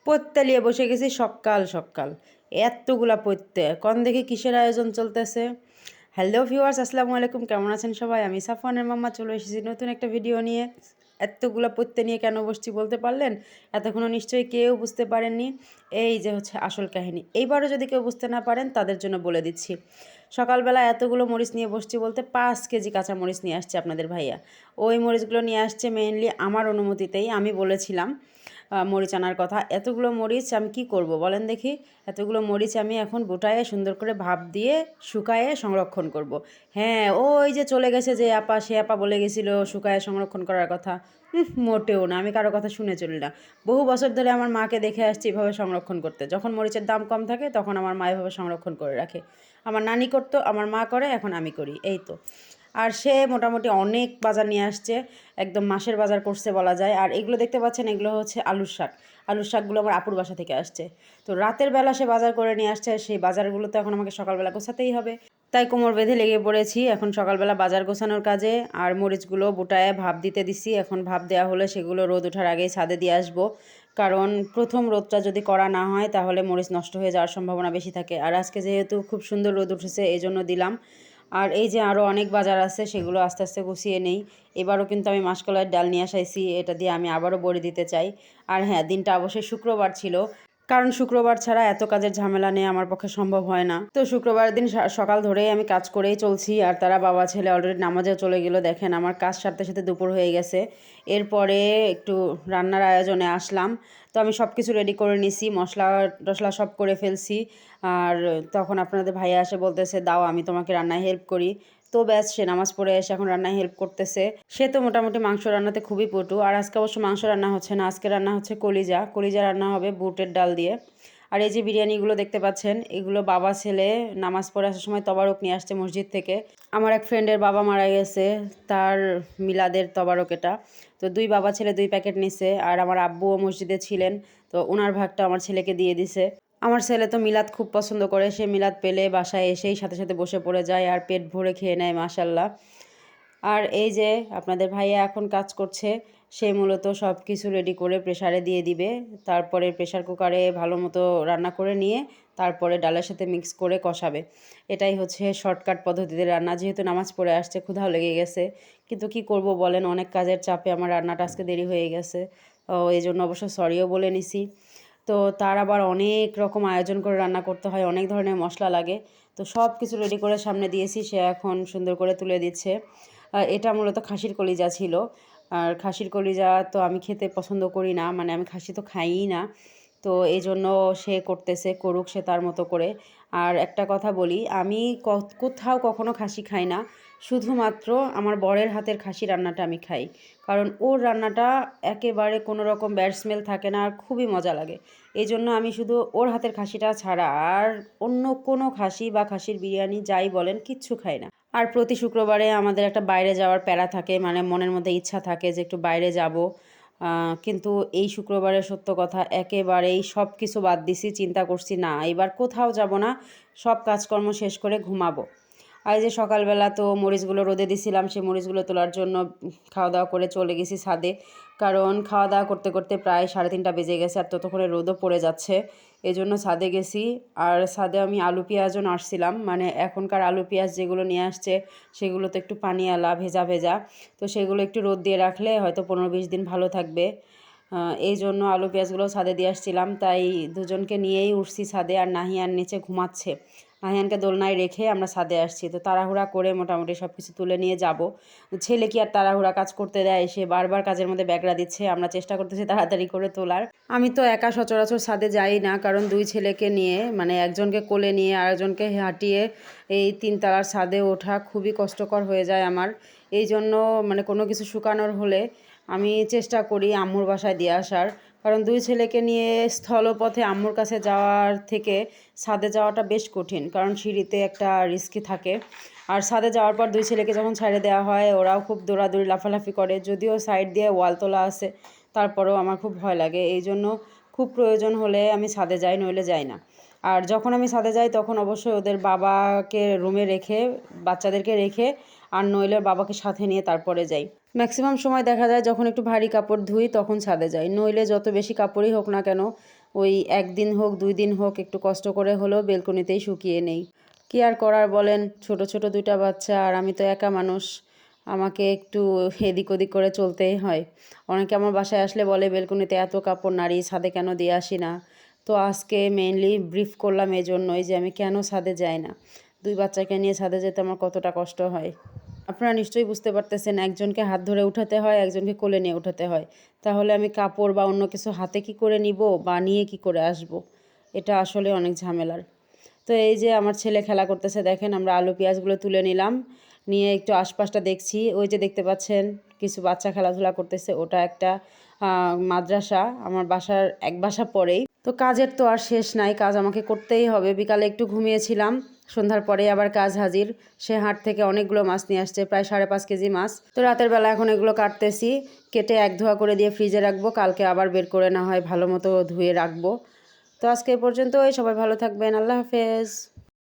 পৈত্তা নিয়ে বসে গেছি সকাল সকাল। এতগুলা পৈত্তে কন দেখি কিসের আয়োজন চলতেছে। হ্যালো ভিউয়ার্স, আসসালামু আলাইকুম। কেমন আছেন সবাই? আমি সাফওয়ানের মাম্মা চলে এসেছি নতুন একটা ভিডিও নিয়ে। এতগুলা পৈত্তে নিয়ে কেন বসছি বলতে পারলেন? এতক্ষণও নিশ্চয়ই কেউ বুঝতে পারেননি। এই যে হচ্ছে আসল কাহিনী। এইবারও যদি কেউ বুঝতে না পারেন তাদের জন্য বলে দিচ্ছি। সকালবেলা এতগুলো মরিচ নিয়ে বসছি বলতে 5 কেজি কাঁচা মরিচ নিয়ে আসছে আপনাদের ভাইয়া। ওই মরিচগুলো নিয়ে আসছে মেইনলি আমার অনুমতিতেই। আমি বলেছিলাম মরিচ আনার কথা। এতগুলো মরিচ আমি কি করব বলেন দেখি? এতগুলো মরিচ আমি এখন বুটায়ে সুন্দর করে ভাপ দিয়ে শুকায়ে সংরক্ষণ করব। হ্যাঁ, ওই যে চলে গেছে যে আপা, সে আপা বলে গেছিল শুকায়ে সংরক্ষণ করার কথা। মোটেও না, আমি কারো কথা শুনে চলি না। বহু বছর ধরে আমার মাকে দেখে আসছি এভাবে সংরক্ষণ করতে। যখন মরিচের দাম কম থাকে তখন আমার মা এভাবে সংরক্ষণ করে রাখে। আমার নানি করতো, আমার মা করে, এখন আমি করি, এই তো। আর সে মোটামুটি অনেক বাজার নিয়ে আসছে, একদম মাসের বাজার করছে বলা যায়। আর এগুলো দেখতে পাচ্ছেন, এগুলো হচ্ছে আলুর শাক। আলুর শাকগুলো আমার আপুর বাসা থেকে আসছে। তো রাতের বেলা সে বাজার করে নিয়ে আসছে, সেই বাজারগুলো তো এখন আমাকে সকালবেলা গোছাতেই হবে। তাই কোমর বেঁধে লেগে পড়েছি এখন সকালবেলা বাজার গোছানোর কাজে। আর মরিচগুলো বুটায়ে ভাপ দিতে দিছি। এখন ভাপ দেওয়া হলে সেগুলো রোদ ওঠার আগেই ছাদে দিয়ে আসবো, কারণ প্রথম রোদটা যদি করা না হয় তাহলে মরিচ নষ্ট হয়ে যাওয়ার সম্ভাবনা বেশি থাকে। আর আজকে যেহেতু খুব সুন্দর রোদ উঠেছে এই জন্য দিলাম। আর এই যে আরও অনেক বাজার আছে, সেগুলো আস্তে আস্তে গুছিয়ে নেই। এবারও কিন্তু আমি মাসকলাইয়ের ডাল নিয়ে আসাইছি, এটা দিয়ে আমি আবারও বড়ি দিতে চাই। আর হ্যাঁ, দিনটা অবশ্যই শুক্রবার ছিল, কারণ শুক্রবার ছাড়া এত কাজের ঝামেলা নিয়ে আমার পক্ষে সম্ভব হয় না। তো শুক্রবার দিন সকাল ধরেই আমি কাজ করেই চলছি। আর তারা বাবা ছেলে অলরেডি নামাজেও চলে গেল। দেখেন আমার কাজ সারতে সাথে দুপুর হয়ে গেছে। এরপরে একটু রান্নার আয়োজনে আসলাম। তো আমি সব কিছু রেডি করে নিছি, মশলা টশলা সব করে ফেলছি। আর তখন আপনাদের ভাইয়া এসে বলতেছে, দাও আমি তোমাকে রান্নায় হেল্প করি। তো ব্যাস, সে নামাজ পড়ে এসে এখন রান্নায় হেল্প করতেছে। সে তো মোটামুটি মাংস রান্নাতে খুবই পটু। আর আজকে অবশ্য মাংস রান্না হচ্ছে না, আজকে রান্না হচ্ছে কলিজা। কলিজা রান্না হবে বুটের ডাল দিয়ে। আর এই যে বিরিয়ানিগুলো দেখতে পাচ্ছেন, এগুলো বাবা ছেলে নামাজ পড়ে আসার সময় তবারক নিয়ে আসছে মসজিদ থেকে। আমার এক ফ্রেন্ডের বাবা মারা গেছে, তার মিলাদের তবারক এটা। তো দুই বাবা ছেলে 2 প্যাকেট নিছে। আর আমার আব্বুও মসজিদে ছিলেন, তো ওনার ভাগটা আমার ছেলেকে দিয়ে দিছে। আমার ছেলে তো মিলাদ খুব পছন্দ করে, সে মিলাদ পেলে বাসায় এসেই সাথে সাথে বসে পড়ে যায় আর পেট ভরে খেয়ে নেয় মাশাল্লাহ। আর এই যে আপনাদের ভাইয়া এখন কাজ করছে, সে মূলত সব কিছু রেডি করে প্রেসারে দিয়ে দিবে। তারপরে প্রেসার কুকারে ভালো মতো রান্না করে নিয়ে তারপরে ডালের সাথে মিক্স করে কষাবে। এটাই হচ্ছে শর্টকাট পদ্ধতিতে রান্না। যেহেতু নামাজ পড়ে আসছে, ক্ষুধাও লেগে গেছে, কিন্তু কি করব বলেন, অনেক কাজের চাপে আমার রান্নাটা আজকে দেরি হয়ে গেছে। এই জন্য অবশ্য সরিও বলে নিছি। তো তার আবার অনেক রকম আয়োজন করে রান্না করতে হয়, অনেক ধরনের মশলা লাগে। তো সব কিছু রেডি করে সামনে দিয়েছি, সে এখন সুন্দর করে তুলে দিচ্ছে। এটা মূলত খাসির কলিজা ছিল। আর খাসির কলিজা তো আমি খেতে পছন্দ করি না, মানে আমি খাসি তো খাইই না। তো এই জন্য সে করতেছে, করুক সে তার মতো করে। আর একটা কথা বলি, আমি কোথাও কখনো খাসি খাই না, শুধুমাত্র আমার বরের হাতের খাসি রান্নাটা আমি খাই। কারণ ওর রান্নাটা একেবারে কোনো রকম ব্যাড স্মেল থাকে না, আর খুবই মজা লাগে। এই জন্য আমি শুধু ওর হাতের খাসিটা ছাড়া আর অন্য কোনো খাসি বা খাসির বিরিয়ানি যাই বলেন কিচ্ছু খাই না। আর প্রতি শুক্রবারে আমাদের একটা বাইরে যাওয়ার প্যারা থাকে, মানে মনের মধ্যে ইচ্ছা থাকে যে একটু বাইরে যাব। কিন্তু এই শুক্রবারে সত্য কথা একেবারেই সব কিছু বাদ দিছি, চিন্তা করছি না এবার কোথাও যাব না, সব কাজকর্ম শেষ করে ঘুমাবো। আর এই যে সকালবেলা তো মরিচগুলো রোদে দিছিলাম, সেই মরিচগুলো তোলার জন্য খাওয়া দাওয়া করে চলে গেছি ছাদে। কারণ খাওয়া দাওয়া করতে করতে প্রায় 3:30 বেজে গেছে, আর ততক্ষণে রোদও পড়ে যাচ্ছে। এই জন্য ছাদে গেছি। আর ছাদে আমি আলু পেঁয়াজও নাড়ছিলাম, মানে এখনকার আলু পেঁয়াজ যেগুলো নিয়ে আসছে সেগুলো তো একটু পানিয়ালা ভেজা ভেজা। তো সেগুলো একটু রোদ দিয়ে রাখলে হয়তো 15-20 দিন ভালো থাকবে। এই জন্য আলু পেঁয়াজগুলো ছাদে দিয়ে আসছিলাম, তাই দুজনকে নিয়েই উঠছি ছাদে। আর নাহিয়ান নিচে ঘুমাচ্ছে, নাহিয়ানকে দোলনায় রেখে আমরা ছাদে আসছি। তো তাড়াহুড়া করে মোটামুটি সব কিছু তুলে নিয়ে যাব। ছেলে কি আর তাড়াহুড়া কাজ করতে দেয়, সে বারবার কাজের মধ্যে ব্যাগরা দিচ্ছে, আমরা চেষ্টা করতেছি তাড়াতাড়ি করে তোলার। আমি তো একা সচরাচর ছাদে যাই না, কারণ 2 ছেলেকে নিয়ে, মানে একজনকে কোলে নিয়ে আরেকজনকে হাঁটিয়ে এই 3 তলার ছাদে ওঠা খুবই কষ্টকর হয়ে যায় আমার। এই জন্য মানে কোনো কিছু শুকানোর হলে আমি চেষ্টা করি আম্মুর বাসায় দিয়ে আসার। কারণ 2 ছেলেকে নিয়ে স্থলপথে আম্মুর কাছে যাওয়ার থেকে ছাদে যাওয়াটা বেশ কঠিন, কারণ সিঁড়িতে একটা রিস্কি থাকে। আর ছাদে যাওয়ার পর 2 ছেলেকে যখন ছেড়ে দেওয়া হয় ওরাও খুব দৌড়াদৌড়ি লাফালাফি করে, যদিও সাইড দিয়ে ওয়াল তোলা আছে, তারপরেও আমার খুব ভয় লাগে। এই জন্য খুব প্রয়োজন হলে আমি ছাদে যাই, নইলে যাই না। আর যখন আমি ছাদে যাই তখন অবশ্যই ওদের বাবাকে রুমে রেখে, বাচ্চাদেরকে রেখে, আর নইলে বাবাকে সাথে নিয়ে তারপরে যাই। ম্যাক্সিমাম সময় দেখা যায় যখন একটু ভারী কাপড় ধুই তখন ছাদে যাই, নইলে যত বেশি কাপড়ই হোক না কেন ওই একদিন হোক 2 দিন হোক একটু কষ্ট করে হলেও বেলকনিতেই শুকিয়ে নেই। কি আর করার বলেন, ছোট ছোট 2টা বাচ্চা আর আমি তো একা মানুষ, আমাকে একটু এদিক ওদিক করে চলতেই হয়। অনেকে আমার বাসায় আসলে বলে বেলকনিতে এত কাপড় নাড়ি, ছাদে কেন দিয়ে আসি না। তো আজকে মেইনলি ব্রিফ করলাম এই জন্যই যে আমি কেন ছাদে যাই না। 2 বাচ্চাকে নিয়ে ছাদে যেতে আমার কতটা কষ্ট হয়। আপনারা নিশ্চয়ই বুঝতে পারতেছেন, একজনকে হাত ধরে উঠাতে হয়, একজনকে কোলে নিয়ে উঠাতে হয়। তাহলে আমি কাপড় বা অন্য কিছু হাতে কি করে নিব বা নিয়ে কি করে আসব? এটা আসলে অনেক ঝামেলার। তো এই যে আমার ছেলে খেলা করতেছে দেখেন, আমরা আলু পেঁয়াজগুলো তুলে নিলাম, নিয়ে একটু আশপাশটা দেখছি। ওই যে দেখতে পাচ্ছেন কিছু বাচ্চা খেলাধুলা করতেছে, ওটা একটা মাদ্রাসা, আমার বাসার এক বাসা পরেই। তো কাজের তো আর শেষ নাই, কাজ আমাকে করতেই হবে। বিকালে একটু ঘুমিয়েছিলাম, সন্ধ্যার পরে আবার কাজ হাজির। সে হাট থেকে অনেকগুলো মাছ নিয়ে আসছে, প্রায় 5.5 কেজি মাছ। তো রাতের বেলা এখন এগুলো কাটতেছি, কেটে এক ধোয়া করে দিয়ে ফ্রিজে রাখবো, কালকে আবার বের করে না হয় ভালো মতো ধুয়ে রাখবো। তো আজকে এই পর্যন্তই, সবাই ভালো থাকবেন, আল্লাহ হাফেজ।